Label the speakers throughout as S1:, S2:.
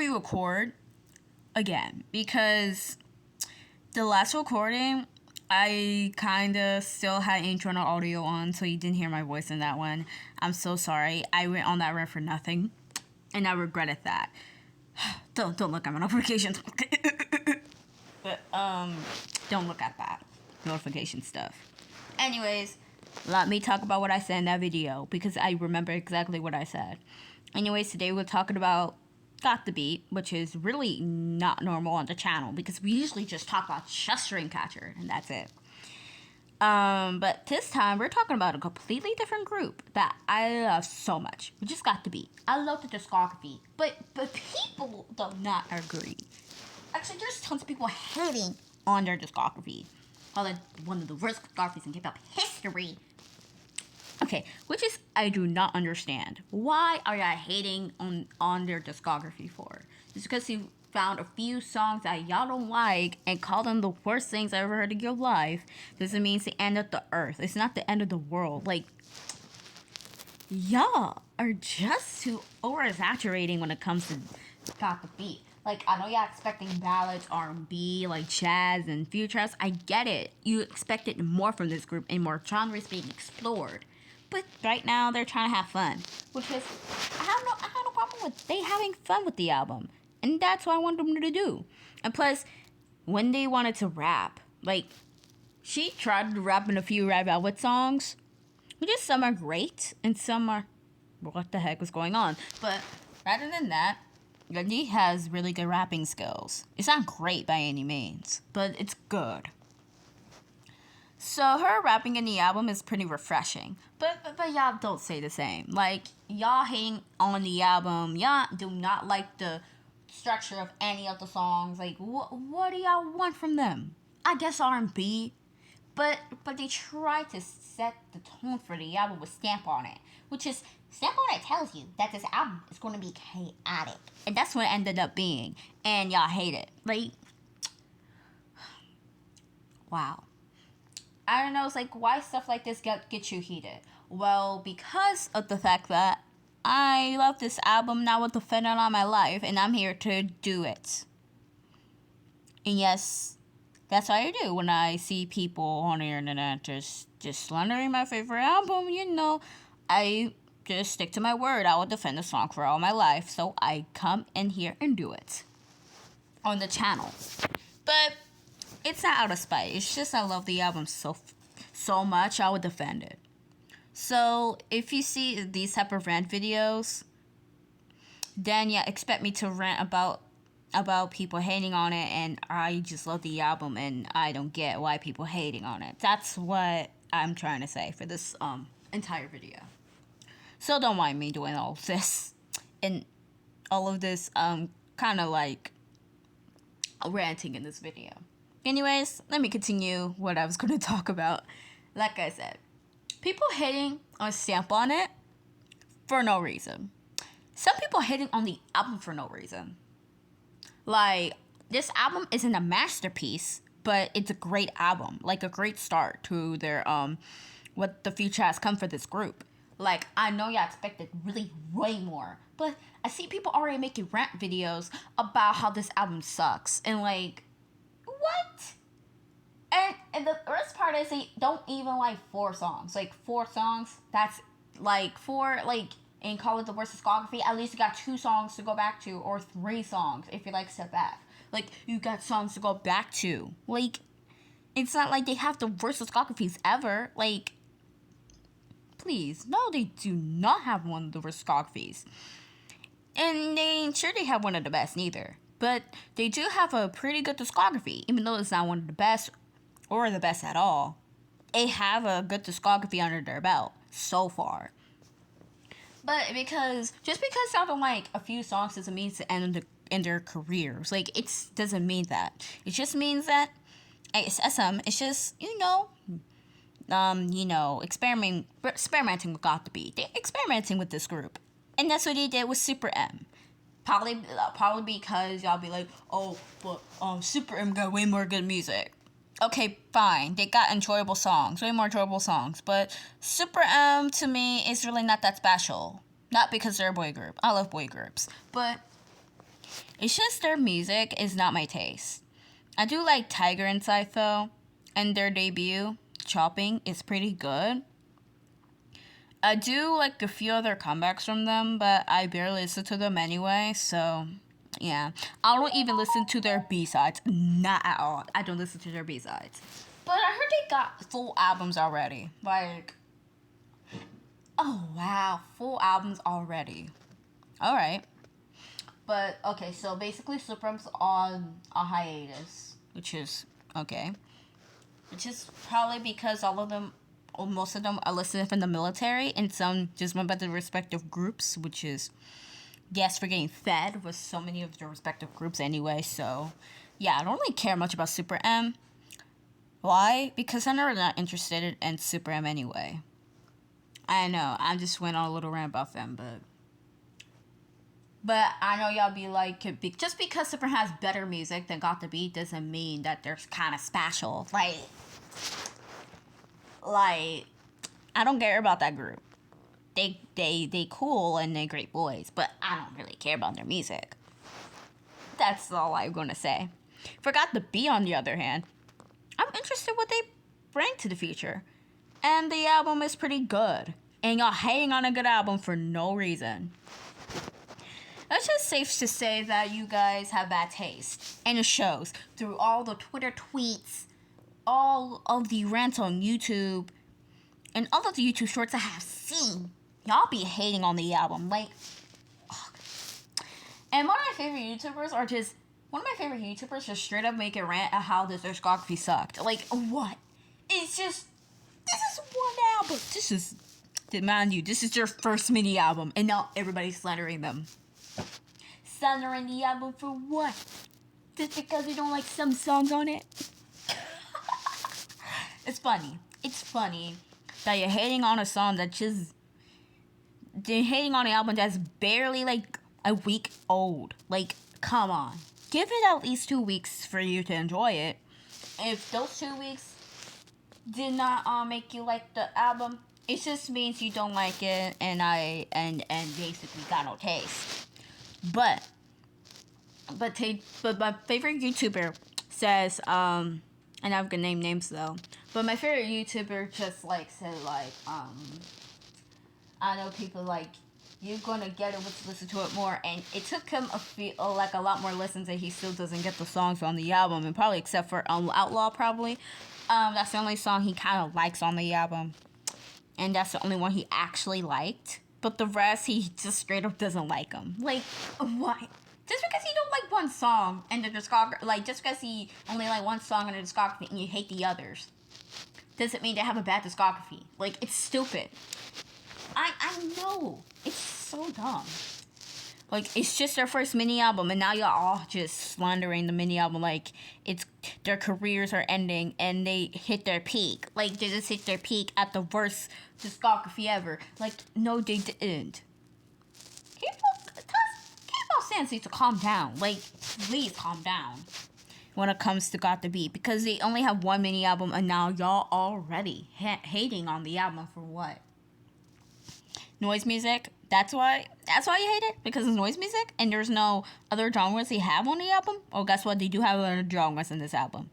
S1: re-record again because the last recording I kind of still had internal audio on, so you didn't hear my voice in that one. I'm so sorry. I went on that rant for nothing, and I regretted that. Don't look at my notifications. But don't look at that notification stuff. Anyways, let me talk about what I said in that video because I remember exactly what I said. Anyways, today we're talking about Got the Beat, which is really not normal on the channel because we usually just talk about just Dreamcatcher and that's it. But this time we're talking about a completely different group that I love so much, which is Got the Beat. I love the discography, but people do not agree. Actually, there's tons of people hating on their discography. Call it one of the worst discographies in hip-hop history. Okay, which is, I do not understand. Why are y'all hating on their discography for? Just because you found a few songs that y'all don't like and call them the worst things I ever heard in your life doesn't mean it's the end of the earth. It's not the end of the world. Like, y'all are just too oversaturating when it comes to Got the Beat. Like, I know y'all expecting ballads, R&B, like jazz and future house. I get it. You expected more from this group and more genres being explored. But right now, they're trying to have fun. Which is, I have no problem with they having fun with the album. And that's what I want them to do. And plus, when they wanted to rap, like, she tried to rap in a few Rap Velvet songs. Which is, some are great, and some are, what the heck was going on? But rather than that, Gundy has really good rapping skills. It's not great by any means, but it's good. So her rapping in the album is pretty refreshing. But y'all don't say the same. Like, y'all hating on the album. Y'all do not like the structure of any of the songs. Like, what do y'all want from them? I guess R&B. But they try to set the tone for the album with Stamp on It. Which is, Stamp on It tells you that this album is going to be chaotic. And that's what it ended up being. And y'all hate it. Like, wow. I don't know, it's like, why stuff like this get you heated? Well, because of the fact that I love this album and I will defend it on my life, and I'm here to do it. And yes, that's what I do when I see people on the internet just slandering my favorite album, you know. I just stick to my word. I will defend the song for all my life, so I come in here and do it on the channel. But it's not out of spite. It's just I love the album so much, I would defend it. So if you see these type of rant videos, then yeah, expect me to rant about people hating on it, and I just love the album, and I don't get why people hating on it. That's what I'm trying to say for this entire video. So don't mind me doing all of this, and all of this kind of like ranting in this video. Anyways, let me continue what I was going to talk about. Like I said, people hating on Stamp on It for no reason. Some people hating on the album for no reason. Like, this album isn't a masterpiece, but it's a great album. Like, a great start to their, what the future has come for this group. Like, I know y'all expected really way more, but I see people already making rant videos about how this album sucks. And, like, what? And the worst part is they don't even like 4 songs. Like, 4 songs, that's like 4, like, and call it the worst discography. At least you got 2 songs to go back to, or 3 songs if you like Step Back. Like, you got songs to go back to. Like, it's not like they have the worst discographies ever. Like, please, no, they do not have one of the worst discographies. And they ain't sure they have one of the best neither. But they do have a pretty good discography, even though it's not one of the best or the best at all. They have a good discography under their belt so far. But just because y'all don't like a few songs doesn't mean it's the end in their careers. Like, it doesn't mean that. It just means that it's just, experimenting with Got the Beat. They're experimenting with this group. And that's what they did with Super M. Probably because y'all be like, oh, but Super M got way more good music. Okay, fine. They got enjoyable songs, way more enjoyable songs. But Super M, to me, is really not that special. Not because they're a boy group. I love boy groups. But It's just their music is not my taste. I do like Tiger Inside though, and their debut, Chopping, is pretty good. I do like a few other comebacks from them, but I barely listen to them anyway, so yeah. I don't even listen to their B-sides. Not at all. I don't listen to their B-sides. But I heard they got full albums already. Like, oh wow, full albums already. Alright. But, okay, so basically Supreme's on a hiatus, which is okay. Which is probably because all of them, or most of them, are listed from the military, and some just went by the respective groups, which is, yes, for getting fed with so many of their respective groups anyway, so, yeah, I don't really care much about Super M. Why? Because I'm really not interested in Super M anyway. I know, I just went on a little rant about them, but I know y'all be like, just because Super has better music than Got the Beat doesn't mean that they're kind of special. Like, I don't care about that group. They cool and they great boys, but I don't really care about their music. That's all I'm gonna say. For Got the Beat, on the other hand, I'm interested what they bring to the future. And the album is pretty good. And y'all hating on a good album for no reason. It's just safe to say that you guys have bad taste. And it shows through all the Twitter tweets, all of the rants on YouTube, and all of the YouTube shorts I have seen. Y'all be hating on the album. Like, ugh. And one of my favorite YouTubers just straight up make a rant at how this discography sucked. Like, what? It's just, this is one album. Mind you, this is their first mini album, and now everybody's slandering them. Slandering the album for what? Just because they don't like some songs on it? It's funny. It's funny that you're hating on a song that just... They're hating on an album that's barely, like, a week old. Like, come on. Give it at least 2 weeks for you to enjoy it. If those 2 weeks did not make you like the album, it just means you don't like it, and basically got no taste. But my favorite YouTuber says, and I'm gonna name names though, but my favorite YouTuber just said I know people like, you're gonna get it to listen to it more, and it took him a lot more listens, and he still doesn't get the songs on the album, and probably except for Outlaw probably. That's the only song he kind of likes on the album, and that's the only one he actually liked. But the rest, he just straight up doesn't like them. Like, why? Just because you don't like one song and the discography, just because he only like one song in the discography and you hate the others, doesn't mean they have a bad discography. Like, it's stupid. I know. It's so dumb. Like, it's just their first mini album, and now y'all all just slandering the mini album like it's their careers are ending and they hit their peak. Like, they just hit their peak at the worst discography ever. Like, no, they didn't. K-pop fans need to calm down. Like, please calm down when it comes to Got the Beat, because they only have one mini album, and now y'all already hating on the album for what? Noise music. That's why you hate it? Because it's noise music? And there's no other genres they have on the album? Oh, guess what? They do have other genres in this album.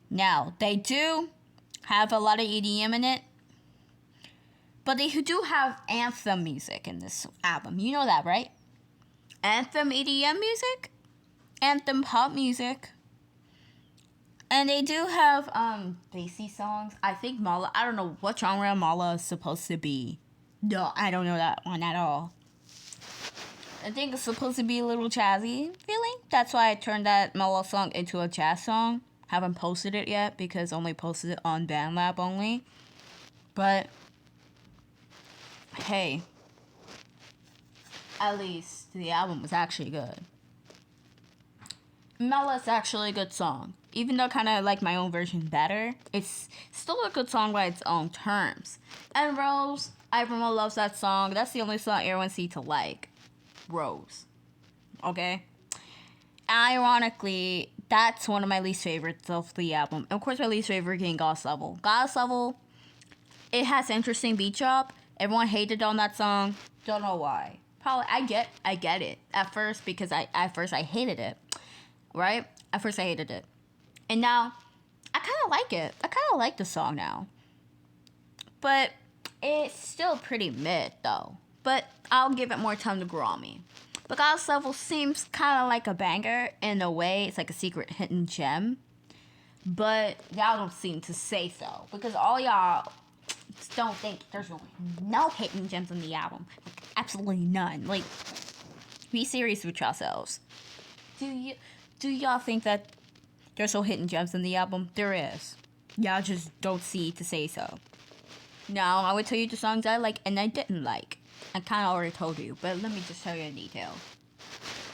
S1: Now, they do have a lot of EDM in it. But they do have anthem music in this album. You know that, right? Anthem EDM music? Anthem pop music. And they do have bassy songs. I think Mala, I don't know what genre Mala is supposed to be. No, I don't know that one at all. I think it's supposed to be a little jazzy feeling. That's why I turned that Mala song into a jazz song. Haven't posted it yet because only posted it on BandLab only. But hey, at least the album was actually good. Mala's actually a good song. Even though I kind of like my own version better, it's still a good song by its own terms. And Rose, everyone loves that song. That's the only song everyone seems to like. Rose. Okay? Ironically, that's one of my least favorites of the album. Of course, my least favorite being Goddess Level. Goddess Level, it has interesting beat drop. Everyone hated on that song. Don't know why. Probably I get it at first because at first I hated it, right? At first I hated it, and now I kind of like it. I kind of like the song now, but it's still pretty mid though. But I'll give it more time to grow on me. Because Level seems kind of like a banger in a way. It's like a secret hidden gem, but y'all don't seem to say so because all y'all don't think there's no hidden gems in the album. Like, absolutely none. Like, be serious with yourselves. Do y'all think that there's no hidden gems in the album? There is. Y'all just don't see to say so. Now, I would tell you the songs I like and I didn't like. I kind of already told you, but let me just tell you in detail.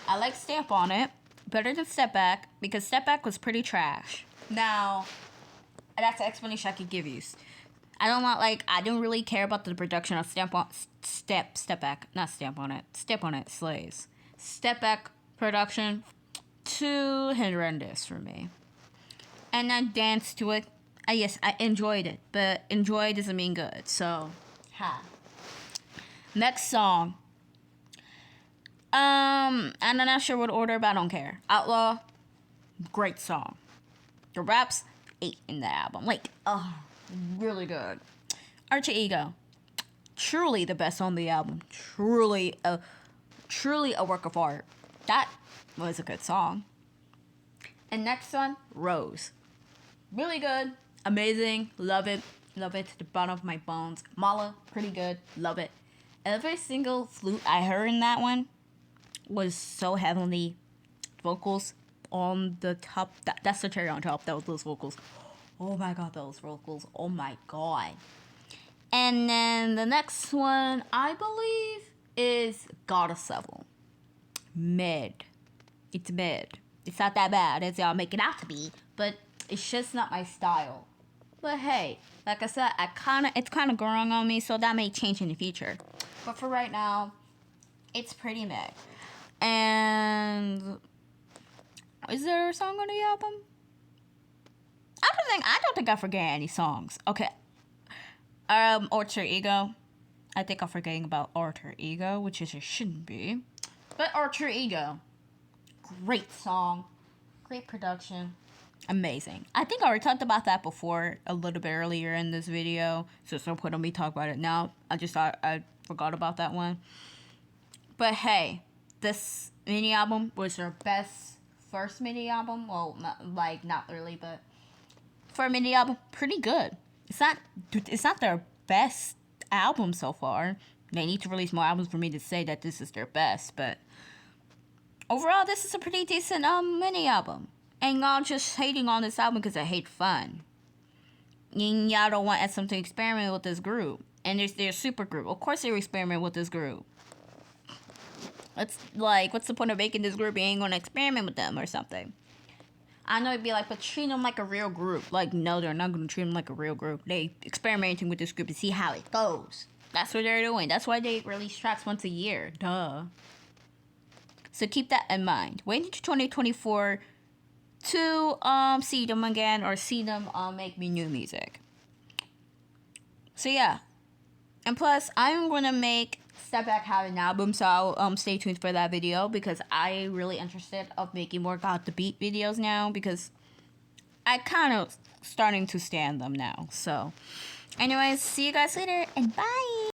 S1: I like Stamp on It better than Step Back because Step Back was pretty trash. Now, that's the explanation I could give you. I don't really care about the production of Step Back, not Stamp on It. Step on It slays. Step Back production, too horrendous for me. And I danced to it. Yes, I enjoyed it, but enjoy doesn't mean good, so, Next song. I'm not sure what order, but I don't care. Outlaw, great song. The raps, 8 in the album. Really good. Alter Ego, truly the best on the album. Truly a work of art. That was a good song. And next one, Rose. Really good. Amazing. Love it. Love it to the bottom of my bones. Mala, pretty good. Love it. Every single flute I heard in that one was so heavenly. Vocals on the top. That's the cherry on top. Those vocals. Oh my god, those vocals. Oh my god. And then the next one, I believe, is Goddess Level. Mid. It's mid. It's not that bad as y'all make it out to be, but it's just not my style. But hey, like I said, it's kind of growing on me, so that may change in the future. But for right now, it's pretty mid. And is there a song on the album? I don't think I forget any songs. Okay. Alter Ego. I think I'm forgetting about Alter Ego, which is it shouldn't be. But Alter Ego, great song, great production. Amazing. I think I already talked about that before a little bit earlier in this video. So it's no point on me talk about it now. I just thought I forgot about that one. But hey, this mini album was their best first mini album. Well, not really, but for a mini album, pretty good. It's not their best album so far. They need to release more albums for me to say that this is their best. But overall, this is a pretty decent mini album. And y'all just hating on this album because I hate fun. And y'all don't want SM to experiment with this group. And they're super group. Of course they experiment with this group. It's like, what's the point of making this group? You ain't gonna experiment with them or something. I know it'd be like, but treat them like a real group. Like, no, they're not gonna treat them like a real group. They experimenting with this group to see how it goes. That's what they're doing. That's why they release tracks once a year. Duh. So keep that in mind. Wait until 2024 to see them again or see them make me new music. So yeah. And plus, I'm gonna make Step Back have an album, so I'll stay tuned for that video because I'm really interested of making more Got the Beat videos now because I kind of starting to stand them now. So anyways, see you guys later and bye.